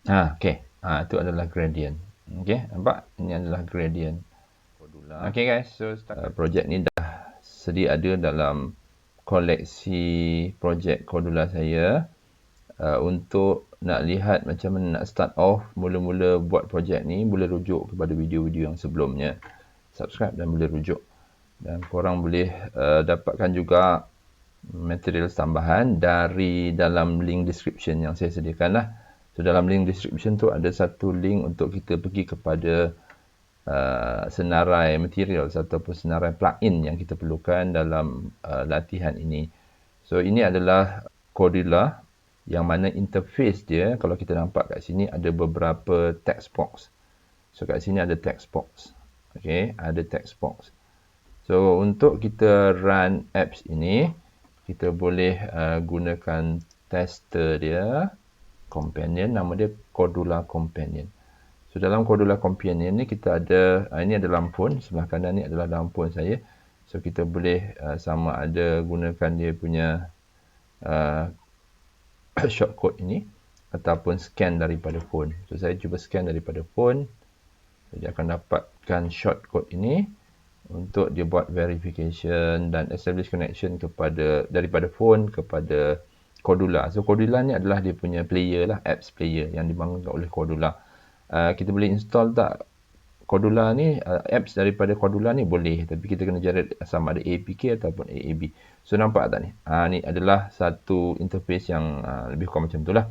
Okey. Itu adalah gradient. Okey, nampak? Ini adalah gradient. Okey guys, so projek ni dah sedia ada dalam koleksi projek Cordula saya. Untuk nak lihat macam mana nak start off mula-mula buat projek ni, boleh rujuk kepada video-video yang sebelumnya. Subscribe dan boleh rujuk. Dan korang boleh dapatkan juga material tambahan dari dalam link description yang saya sediakan lah. So dalam link description tu ada satu link untuk kita pergi kepada senarai material ataupun senarai plugin yang kita perlukan dalam latihan ini. So ini adalah Cordula yang mana interface dia, kalau kita nampak kat sini ada beberapa text box. So kat sini ada text box. Okay, ada text box. So untuk kita run apps ini, kita boleh gunakan tester dia, companion, nama dia Cordula Companion. So dalam Cordula Companion ni kita ada, ini ada lampun, sebelah kanan ni adalah lampun saya. So kita boleh sama ada gunakan dia punya shortcode ini ataupun scan daripada phone. So saya cuba scan daripada phone. Dia akan dapatkan shortcode ini untuk dia buat verification dan establish connection daripada phone kepada Cordula. So Cordula ni adalah dia punya player lah, apps player yang dibangunkan oleh Cordula. Kita boleh install tak Cordula ni, apps daripada Cordula ni boleh, tapi kita kena jaring sama ada APK ataupun AAB. So nampak tak ni? Ni adalah satu interface yang lebih kurang macam itulah.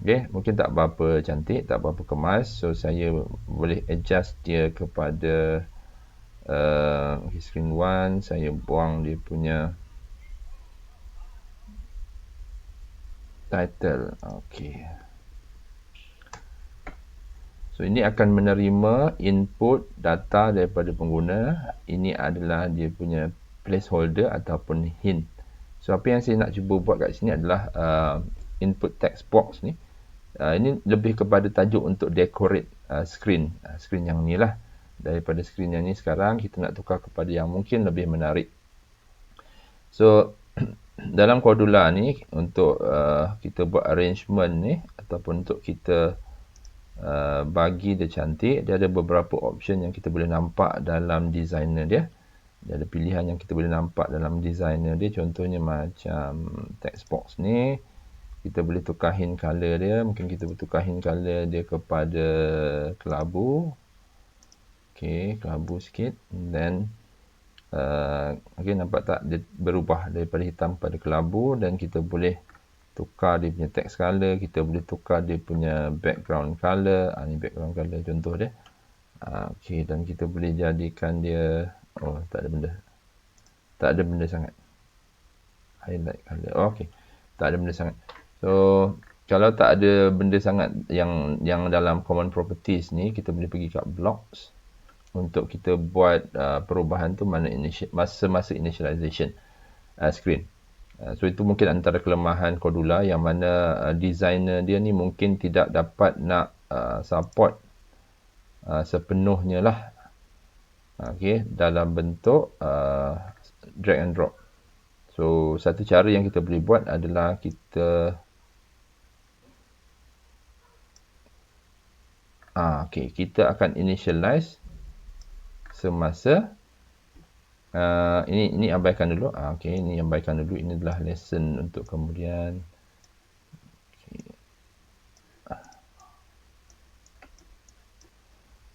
Okay, mungkin tak berapa cantik, tak berapa kemas. So saya boleh adjust dia kepada screen 1. Saya buang dia punya title. Okay. So ini akan menerima input data daripada pengguna. Ini adalah dia punya placeholder ataupun hint. So apa yang saya nak cuba buat kat sini adalah input text box ni. Ini lebih kepada tajuk untuk decorate screen. Screen yang ni lah. Daripada screen yang ni sekarang kita nak tukar kepada yang mungkin lebih menarik. So dalam Cordula ni untuk kita buat arrangement ni ataupun untuk kita bagi dia cantik, dia ada beberapa option yang kita boleh nampak dalam designer dia. Dia ada pilihan yang kita boleh nampak dalam designer dia. Contohnya macam text box ni, kita boleh tukar hint color dia. Mungkin kita boleh tukar hint color dia kepada kelabu. Okay, kelabu sikit. Then okay, nampak tak dia berubah daripada hitam pada kelabu. Dan kita boleh tukar dia punya text color, kita boleh tukar dia punya background color. Ni background color contoh dia. Okay, dan kita boleh jadikan dia, tak ada benda. Tak ada benda sangat. Highlight color. Okay, tak ada benda sangat. So kalau tak ada benda sangat yang dalam common properties ni, kita boleh pergi kat blocks untuk kita buat perubahan tu masa initialization screen. So itu mungkin antara kelemahan Cordula yang mana designer dia ni mungkin tidak dapat nak support sepenuhnya lah. Okay, dalam bentuk drag and drop. So satu cara yang kita boleh buat adalah kita okay, kita akan initialize semasa ini abaikan dulu. Okay, ini abaikan dulu. Ini adalah lesson untuk kemudian.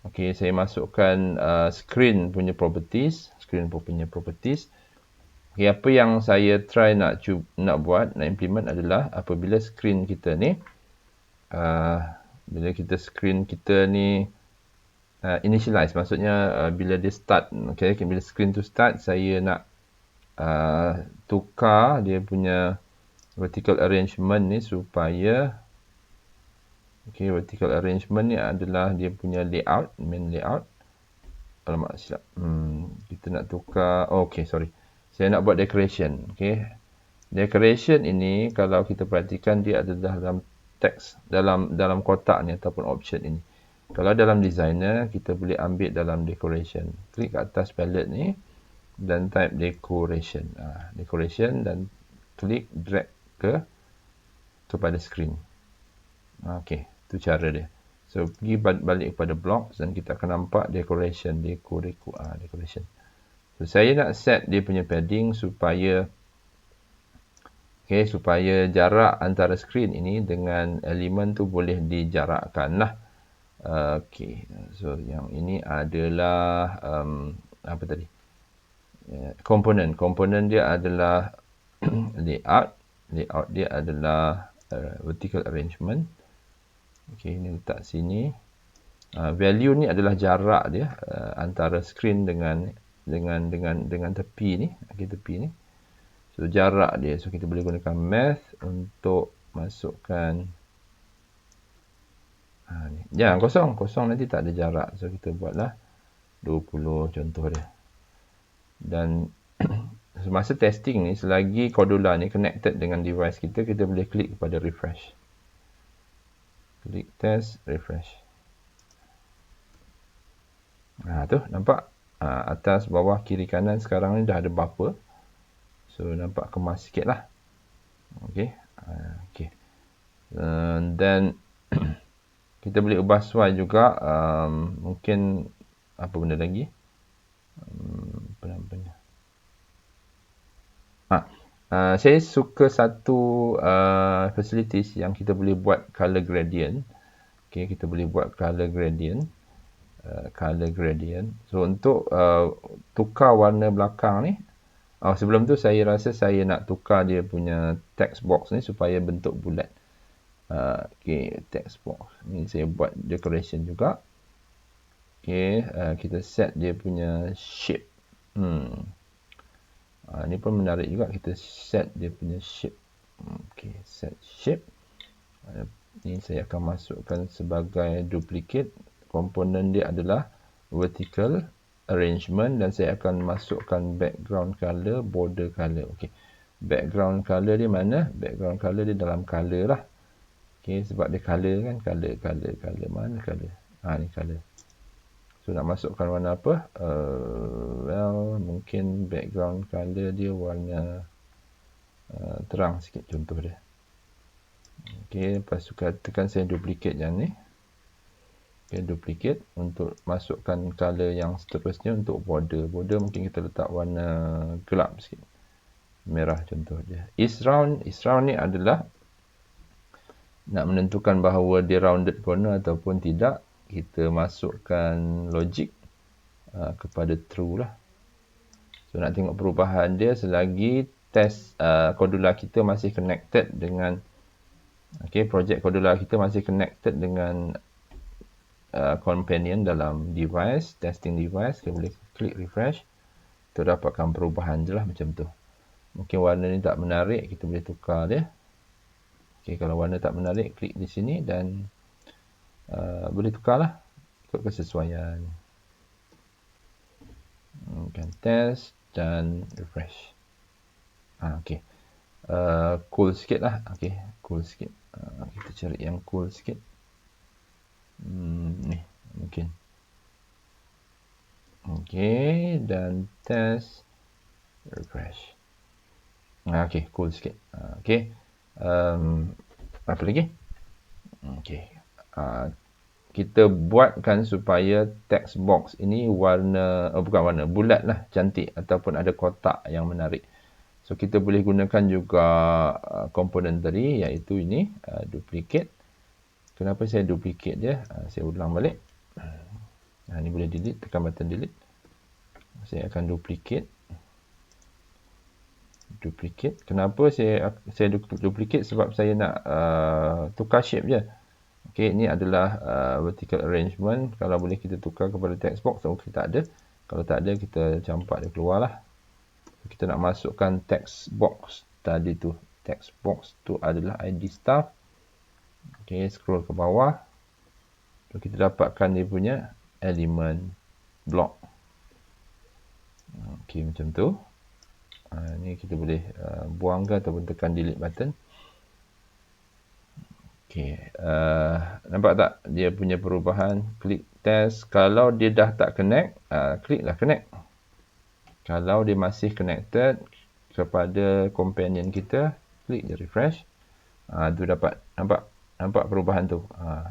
Okay, saya masukkan screen punya properties. Okay, apa yang saya try nak buat, nak implement adalah apabila screen kita ni, bila screen kita ni initialize, maksudnya bila dia start, okay, bila screen tu start, saya nak tukar dia punya vertical arrangement ni supaya vertical arrangement ni adalah dia punya layout, main layout. Alamak, silap. Kita nak tukar, sorry. Saya nak buat decoration. Okay, decoration ini kalau kita perhatikan dia ada dalam teks, dalam kotak ni ataupun option ini. Kalau dalam designer, kita boleh ambil dalam decoration. Klik kat atas palette ni dan type decoration. Decoration dan klik drag kepada screen. Okay. Itu cara dia. So, pergi balik kepada blocks dan kita akan nampak decoration. Decoration. So, saya nak set dia punya padding supaya supaya jarak antara skrin ini dengan elemen tu boleh dijarakkan lah. So yang ini adalah apa tadi? Komponen. Komponen dia adalah layout. Layout dia adalah vertical arrangement. Ini letak sini. Value ni adalah jarak dia antara skrin dengan tepi ni. Tepi ni. So, jarak dia. So, kita boleh gunakan math untuk masukkan. Jangan kosong. Kosong nanti tak ada jarak. So, kita buatlah 20 contoh dia. Dan semasa testing ni, selagi Cordula ni connected dengan device kita, kita boleh klik kepada refresh. Klik test, refresh. Tu, nampak? Atas, bawah, kiri, kanan sekarang ni dah ada buffer. So, nampak kemas sikit lah. Okay. Dan kita boleh ubah suai juga. Mungkin apa benda lagi? Saya suka satu facilities yang kita boleh buat color gradient. Kita boleh buat color gradient. So, untuk tukar warna belakang ni, sebelum tu saya rasa saya nak tukar dia punya text box ni supaya bentuk bulat. Text box. Ni saya buat decoration juga. Kita set dia punya shape. Ni pun menarik juga. Kita set dia punya shape. Set shape. Ni saya akan masukkan sebagai duplicate. Komponen dia adalah vertical arrangement dan saya akan masukkan background color, border color. Background color dia mana? Background color dia dalam color lah. Sebab dia color kan, color. Mana color? Ni color. So nak masukkan warna apa? Mungkin background color dia warna terang sikit contoh dia. Lepas tu tekan saya duplicate yang ni. Duplicate untuk masukkan color yang seterusnya untuk border. Border mungkin kita letak warna gelap sikit. Merah contoh dia. Is round ni adalah nak menentukan bahawa dia rounded corner ataupun tidak. Kita masukkan logic kepada true lah. So nak tengok perubahan dia selagi test Cordula kita masih connected dengan projek Cordula kita masih connected dengan companion dalam device, testing device. Kita boleh klik refresh untuk dapatkan perubahan je lah macam tu. Mungkin warna ni tak menarik, kita boleh tukar dia. Kalau warna tak menarik, klik di sini dan boleh tukar lah ikut kesesuaian. Test dan refresh. Cool sikit lah. Cool sikit. Kita cari yang cool sikit. Ni mungkin. Dan test refresh. Cool sikit. Apa lagi? Kita buatkan supaya text box ini bulat lah, cantik ataupun ada kotak yang menarik. So kita boleh gunakan juga komponen tadi, iaitu ini duplicate. Kenapa saya duplicate dia? Saya ulang balik. Ini boleh delete, tekan button delete. Saya akan duplicate. Kenapa saya duplicate? Sebab saya nak tukar shape je. Ini adalah vertical arrangement. Kalau boleh kita tukar kepada text box, tak ada. Kalau tak ada, kita campak dia keluar lah. Kita nak masukkan text box tadi tu. Text box tu adalah ID staff. Scroll ke bawah. Kita dapatkan dia punya elemen block. Macam tu. Ni kita boleh buang ke ataupun tekan delete button. Nampak tak dia punya perubahan? Klik test. Kalau dia dah tak connect, kliklah connect. Kalau dia masih connected kepada companion kita, klik je refresh. Tu dapat. Nampak? Nampak perubahan tu?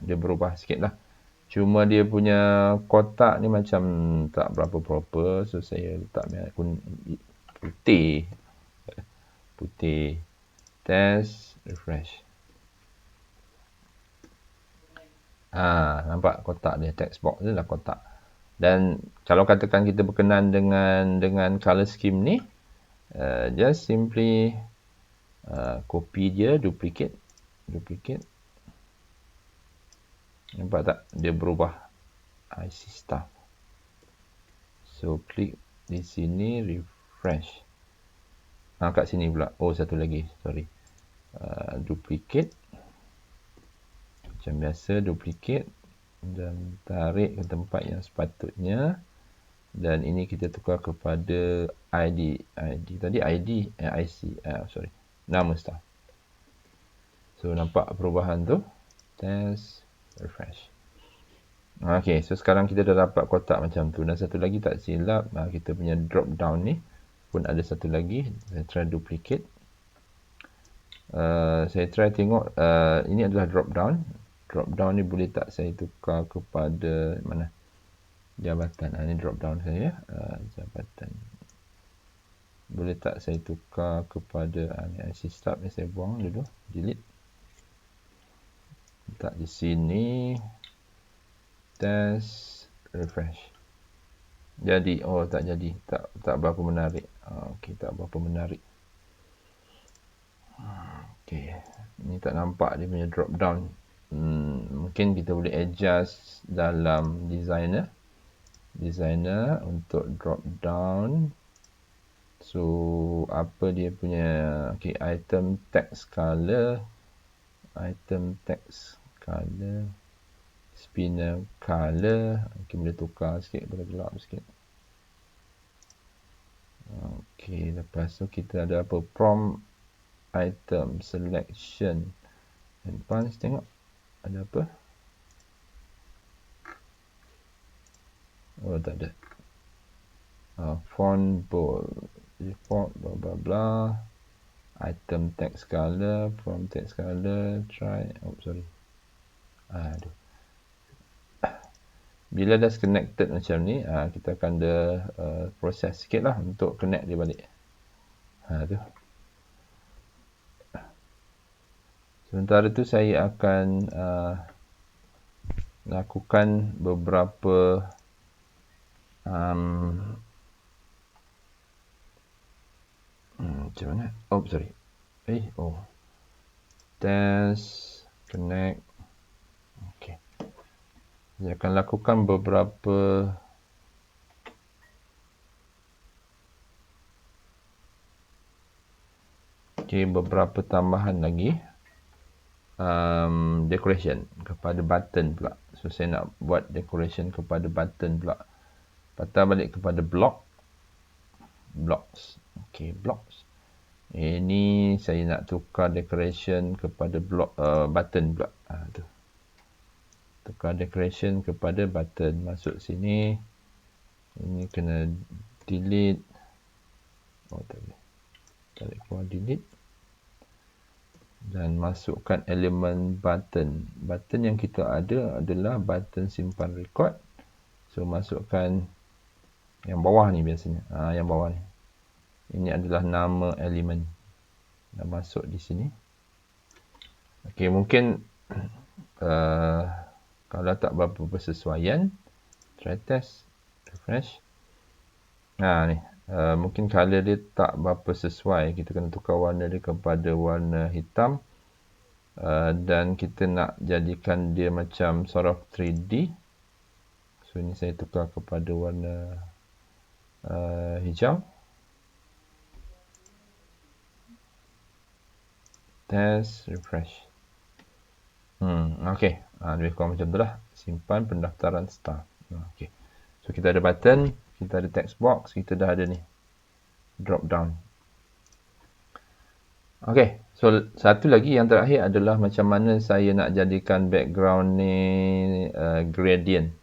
Dia berubah sikit lah. Cuma dia punya kotak ni macam tak berapa proper. So, saya letak putih. Putih. Test, refresh. Nampak kotak dia, text box dia lah kotak. Dan kalau katakan kita berkenan dengan color scheme ni, just simply copy dia, duplicate. Nampak tak? Dia berubah IC stuff. So, klik di sini, refresh. Kat sini pula. Oh, satu lagi. Sorry. Duplicate. Macam biasa, duplicate. Dan tarik ke tempat yang sepatutnya. Dan ini kita tukar kepada ID. Tadi ID, IC. Sorry. Nama staff. So, nampak perubahan tu. Test, refresh. Okay, so sekarang kita dah dapat kotak macam tu. Dan satu lagi tak silap, kita punya drop down ni pun ada satu lagi. Saya try duplicate. Saya try tengok, ini adalah drop down. Drop down ni boleh tak saya tukar kepada mana? Jabatan. Ini drop down saya. Jabatan. Boleh tak saya tukar kepada IC start ni, saya buang dulu. Delete. Letak di sini. Test, refresh. Jadi, tak jadi. Tak berapa menarik. Okey, tak berapa menarik. Okey, ni tak nampak dia punya drop down. Mungkin kita boleh adjust dalam designer untuk drop down. So, apa dia punya, item text color, spinner color. Mungkin boleh tukar sikit, boleh gelap sikit. Okey, lepas tu kita ada apa? Prompt item selection. Advanced, tengok ada apa? Oh, tak ada. Font bold, default, blah blah blah. Item text color, prompt text color, try. Sorry. Aduh. Bila dah connected macam ni, kita akan ada proses sikit lah untuk connect dia balik. Tu. Sementara tu saya akan lakukan beberapa macam mana? Sorry. Test, connect. Okay. Saya akan lakukan beberapa tambahan lagi. Decoration kepada button pula. So, saya nak buat decoration kepada button pula. Patah balik kepada blocks. Okay, blocks. Ini saya nak tukar decoration kepada button pula. Tu. Tukar decoration kepada button. Masuk sini. Ini kena delete. Tak boleh. Tarik keluar delete. Dan masukkan elemen button. Button yang kita ada adalah button simpan record. So, masukkan yang bawah ni biasanya. Yang bawah ni. Ini adalah nama elemen. Dah masuk di sini. Okey, mungkin kalau tak berapa persesuaian, try test, refresh. Ni. Mungkin color dia tak berapa sesuai. Kita kena tukar warna dia kepada warna hitam. Dan kita nak jadikan dia macam sort of 3D. So, ini saya tukar kepada warna hijau. Test, refresh. Okey. Lebih kurang macam tu lah. Simpan pendaftaran staff. Okey. So, kita ada button. Kita ada text box. Kita dah ada ni. Drop down. Okey. So, satu lagi yang terakhir adalah macam mana saya nak jadikan background ni gradient.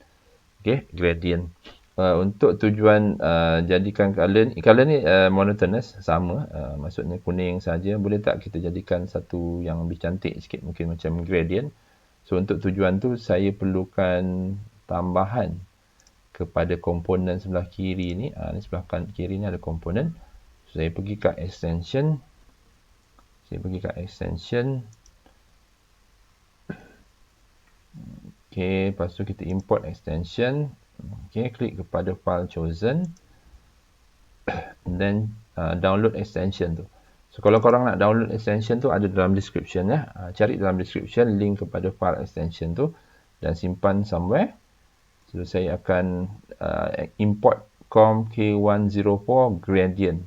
Okey. Gradient. untuk tujuan jadikan color ni monotonous, sama, maksudnya kuning saja. Boleh tak kita jadikan satu yang lebih cantik sikit, mungkin macam gradient. So untuk tujuan tu saya perlukan tambahan kepada komponen sebelah kiri ni. Ni sebelah kiri ni ada komponen. So, saya pergi kat extension. Okey, lepas tu kita import extension. Okey, klik kepada file chosen. And then download extension tu. So kalau korang nak download extension tu ada dalam description ya. Cari dalam description link kepada file extension tu dan simpan somewhere. So saya akan import COM-K104 gradient.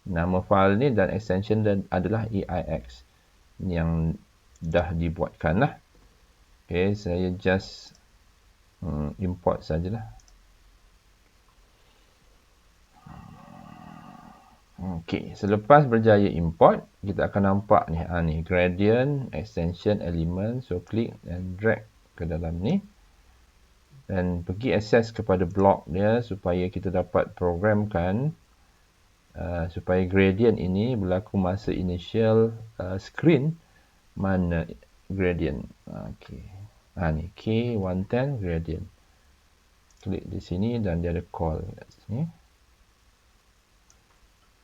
Nama file ni dan extension dan adalah EIX yang dah dibuatkan lah. Okay, saya just import sajalah. Okay, selepas berjaya import, kita akan nampak ni, gradient, extension, element. So klik dan drag ke dalam ni dan pergi access kepada blok dia supaya kita dapat programkan supaya gradient ini berlaku masa initial screen mana gradient. Okay. Ni K110 gradient. Klik di sini dan dia ada call kat sini.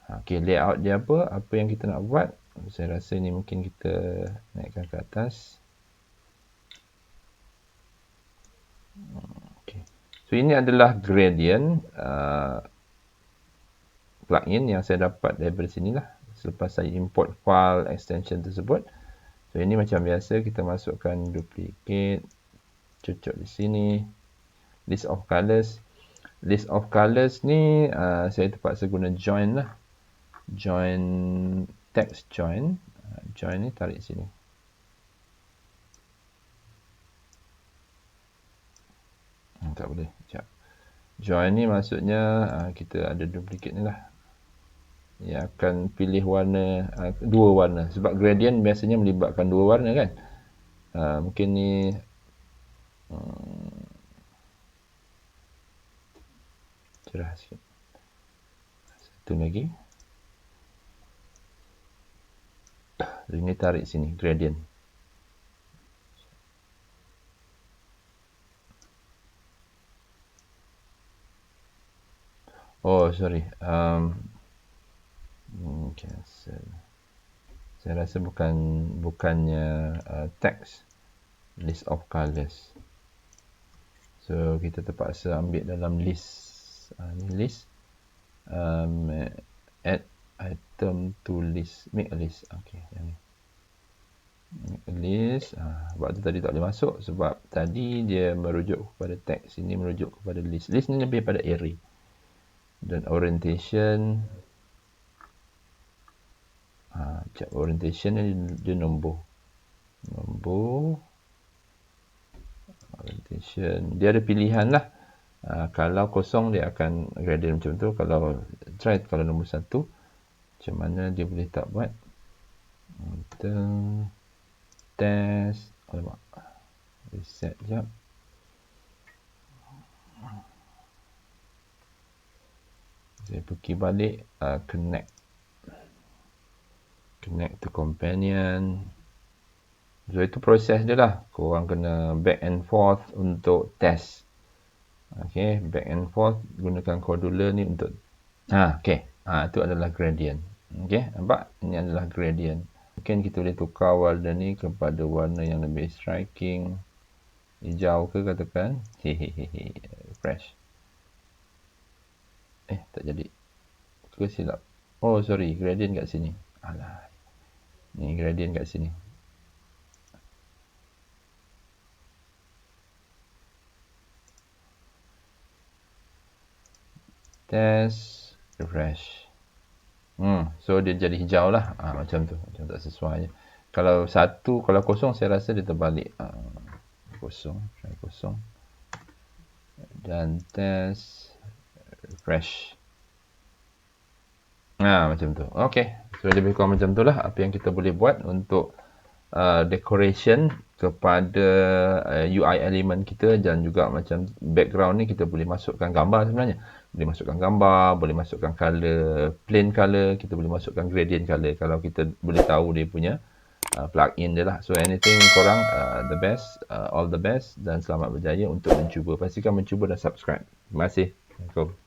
Okay, layout dia apa yang kita nak buat. Saya rasa ni mungkin kita naikkan ke atas. Okay. So ini adalah gradient plugin yang saya dapat daripada sini lah. Selepas saya import file extension tersebut. So ini macam biasa kita masukkan duplicate, cucuk di sini, list of colors. List of colors ni saya terpaksa guna join lah. Join, text join. Join ni tarik sini. Tak boleh. Sekejap. Join ni maksudnya kita ada duplicate ni lah. Ia akan pilih warna, dua warna. Sebab gradient biasanya melibatkan dua warna kan. Mungkin ni cerah sikit. Satu lagi. Ini tarik sini, gradient. Oh, sorry. Cancel. Saya rasa bukannya text, list of colors. So kita terpaksa ambil dalam list. Ni list. Add item to list. Make a list. Okay, yang ni. Make a list. Sebab tu tadi tak boleh masuk sebab tadi dia merujuk kepada text, ini merujuk kepada list. List ni lebih pada array. Dan orientation. Orientation ni dia nombor. Orientation. Dia ada pilihan lah. Kalau kosong dia akan gradient macam tu. Kalau nombor 1. Macam mana dia boleh tak buat. Test. Alamak. Reset sekejap. Saya pergi balik. Connect to companion. So itu proses dia lah. Korang kena back and forth untuk test. Okay, back and forth gunakan Cordula ni untuk okay. Itu adalah gradient. Okay, nampak? Ini adalah gradient. Mungkin kita boleh tukar warna ni kepada warna yang lebih striking. Hijau ke katakan. Refresh. Tak jadi. Ke silap. Oh, sorry. Gradient kat sini. Alah. Ni gradient kat sini. Test. Refresh. So dia jadi hijau lah. Macam tu. Macam tak sesuai. Kalau kosong saya rasa dia terbalik. Kosong. Try kosong. Dan test. Refresh. Macam tu. Okay. So lebih kurang macam tu lah apa yang kita boleh buat untuk decoration kepada UI element kita, dan juga macam background ni kita boleh masukkan gambar sebenarnya. Boleh masukkan gambar, boleh masukkan color, plain color, kita boleh masukkan gradient color kalau kita boleh tahu dia punya plugin dia lah. So anything korang, the best, all the best, dan selamat berjaya untuk mencuba. Pastikan mencuba dan subscribe. Terima kasih. Assalamualaikum.